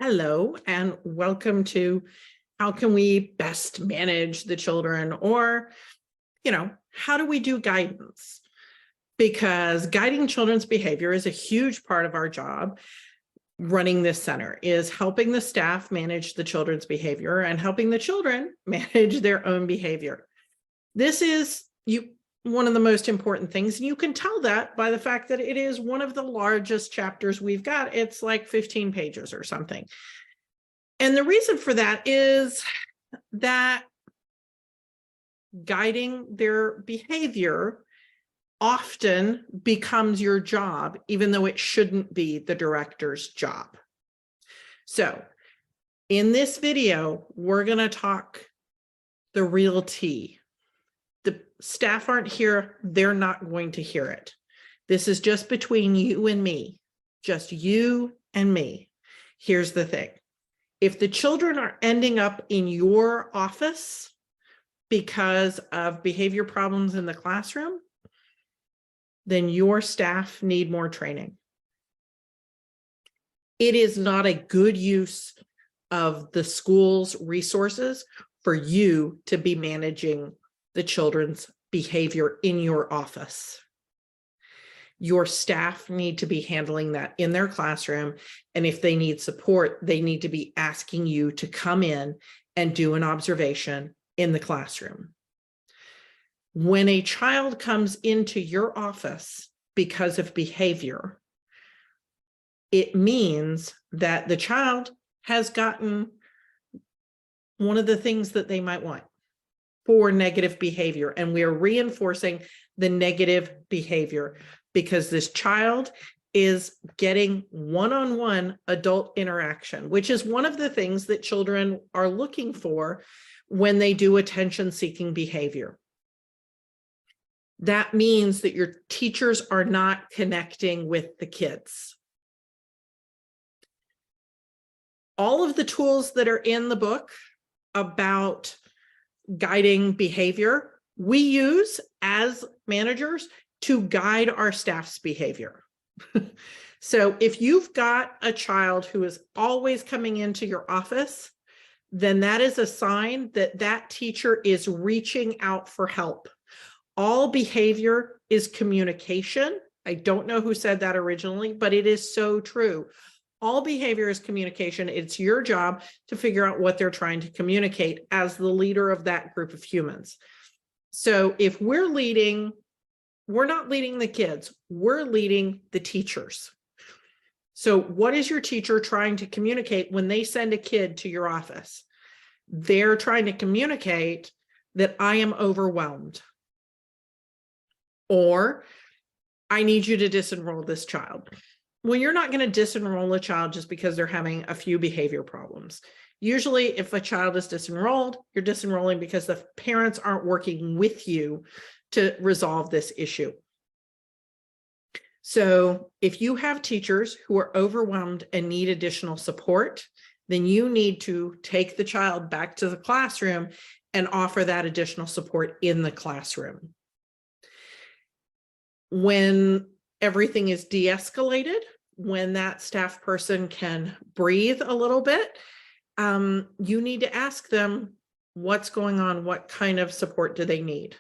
Hello, and welcome to How Can We Best Manage the Children? Or, how do we do guidance? Because guiding children's behavior is a huge part of our job. Running this center is helping the staff manage the children's behavior and helping the children manage their own behavior. This is one of the most important things, and you can tell that by the fact that it is one of the largest chapters we've got. It's like 15 pages or something. And the reason for that is that guiding their behavior often becomes your job, even though it shouldn't be the director's job. So in this video, we're going to talk the real tea. The staff aren't here. They're not going to hear it. This is just between you and me, just you and me. Here's the thing. If the children are ending up in your office because of behavior problems in the classroom, then your staff need more training. It is not a good use of the school's resources for you to be managing the children's behavior in your office. Your staff need to be handling that in their classroom. And if they need support, they need to be asking you to come in and do an observation in the classroom. When a child comes into your office because of behavior, it means that the child has gotten one of the things that they might want for negative behavior. And we are reinforcing the negative behavior because this child is getting one-on-one adult interaction, which is one of the things that children are looking for when they do attention-seeking behavior. That means that your teachers are not connecting with the kids. All of the tools that are in the book about guiding behavior, we use as managers to guide our staff's behavior. So if you've got a child who is always coming into your office, then that is a sign that that teacher is reaching out for help. All behavior is communication. I don't know who said that originally, but it is so true. All behavior is communication. It's your job to figure out what they're trying to communicate as the leader of that group of humans. So if we're not leading the kids, we're leading the teachers. So what is your teacher trying to communicate when they send a kid to your office? They're trying to communicate that I am overwhelmed, or I need you to disenroll this child. Well, you're not going to disenroll a child just because they're having a few behavior problems. Usually, if a child is disenrolled, you're disenrolling because the parents aren't working with you to resolve this issue. So if you have teachers who are overwhelmed and need additional support, then you need to take the child back to the classroom and offer that additional support in the classroom. When everything is de-escalated, when that staff person can breathe a little bit, you need to ask them what's going on, what kind of support do they need.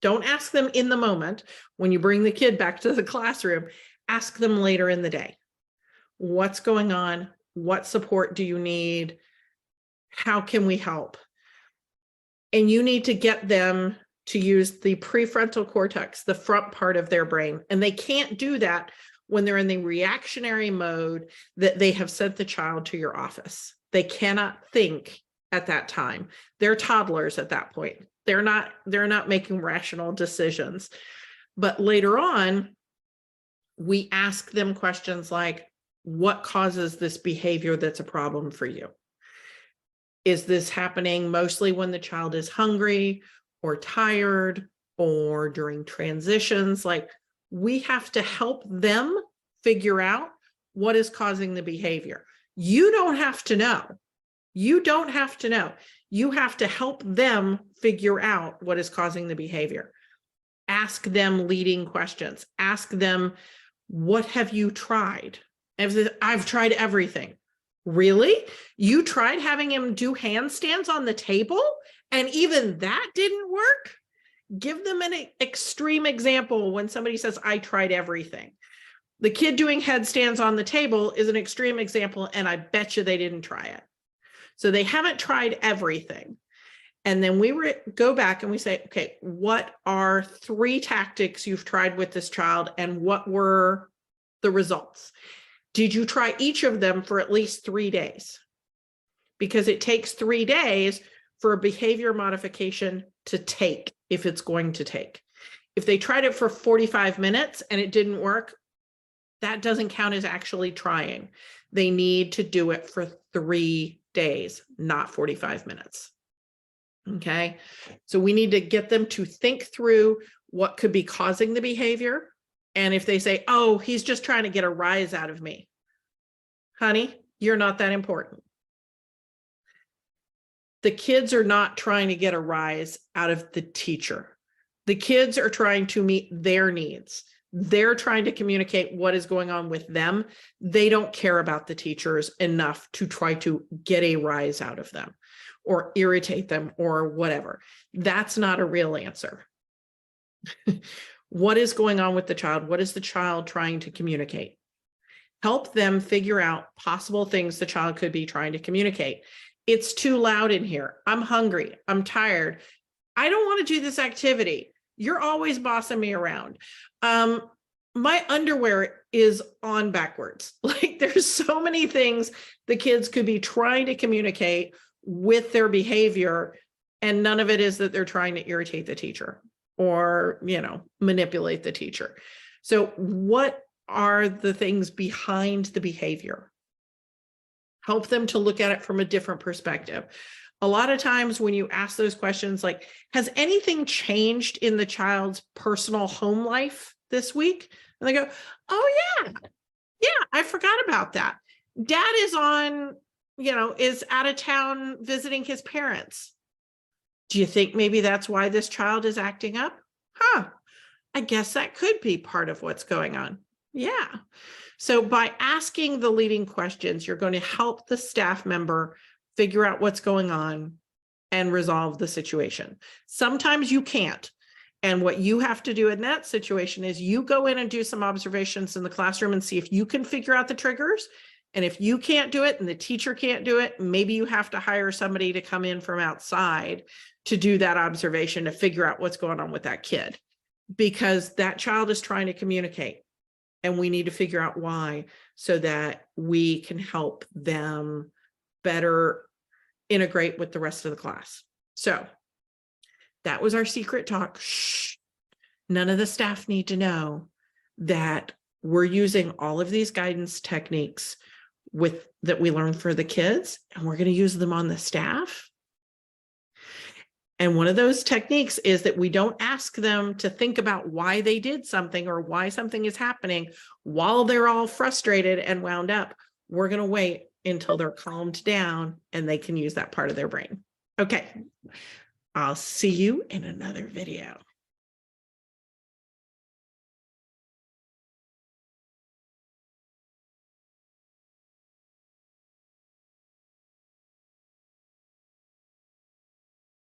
Don't ask them in the moment when you bring the kid back to the classroom. Ask them later in the day. What's going on? What support do you need? How can we help? And you need to get them to use the prefrontal cortex, the front part of their brain. And they can't do that when they're in the reactionary mode that they have sent the child to your office. They cannot think at that time. They're toddlers at that point. They're not making rational decisions. But later on, we ask them questions like, what causes this behavior that's a problem for you? Is this happening mostly when the child is hungry or tired or during transitions? Like, we have to help them figure out what is causing the behavior. You don't have to know. You don't have to know. You have to help them figure out what is causing the behavior. Ask them leading questions. Ask them, what have you tried? I've tried everything. Really? You tried having him do handstands on the table and even that didn't work? Give them an extreme example when somebody says, I tried everything. The kid doing headstands on the table is an extreme example, and I bet you they didn't try it. So they haven't tried everything. And then we go back and we say, okay, what are 3 tactics you've tried with this child and what were the results? Did you try each of them for at least 3 days? Because it takes 3 days for a behavior modification to take, if it's going to take. If they tried it for 45 minutes and it didn't work, that doesn't count as actually trying. They need to do it for 3 days, not 45 minutes. Okay, so we need to get them to think through what could be causing the behavior. And if they say, oh, he's just trying to get a rise out of me, honey, you're not that important. The kids are not trying to get a rise out of the teacher. The kids are trying to meet their needs. They're trying to communicate what is going on with them. They don't care about the teachers enough to try to get a rise out of them or irritate them or whatever. That's not a real answer. What is going on with the child? What is the child trying to communicate? Help them figure out possible things the child could be trying to communicate. It's too loud in here. I'm hungry. I'm tired. I don't want to do this activity. You're always bossing me around. My underwear is on backwards. Like, there's so many things the kids could be trying to communicate with their behavior, and none of it is that they're trying to irritate the teacher or, manipulate the teacher. So what are the things behind the behavior? Help them to look at it from a different perspective. A lot of times when you ask those questions, like, has anything changed in the child's personal home life this week? And they go, oh yeah, I forgot about that. Dad is is out of town visiting his parents. Do you think maybe that's why this child is acting up? I guess that could be part of what's going on. Yeah. So by asking the leading questions, you're going to help the staff member figure out what's going on and resolve the situation. Sometimes you can't. And what you have to do in that situation is you go in and do some observations in the classroom and see if you can figure out the triggers. And if you can't do it and the teacher can't do it, maybe you have to hire somebody to come in from outside to do that observation to figure out what's going on with that kid, because that child is trying to communicate. And we need to figure out why, so that we can help them better integrate with the rest of the class. So that was our secret talk. Shh. None of the staff need to know that we're using all of these guidance techniques that we learned for the kids, and we're going to use them on the staff. And one of those techniques is that we don't ask them to think about why they did something or why something is happening while they're all frustrated and wound up. We're going to wait until they're calmed down and they can use that part of their brain. Okay. I'll see you in another video.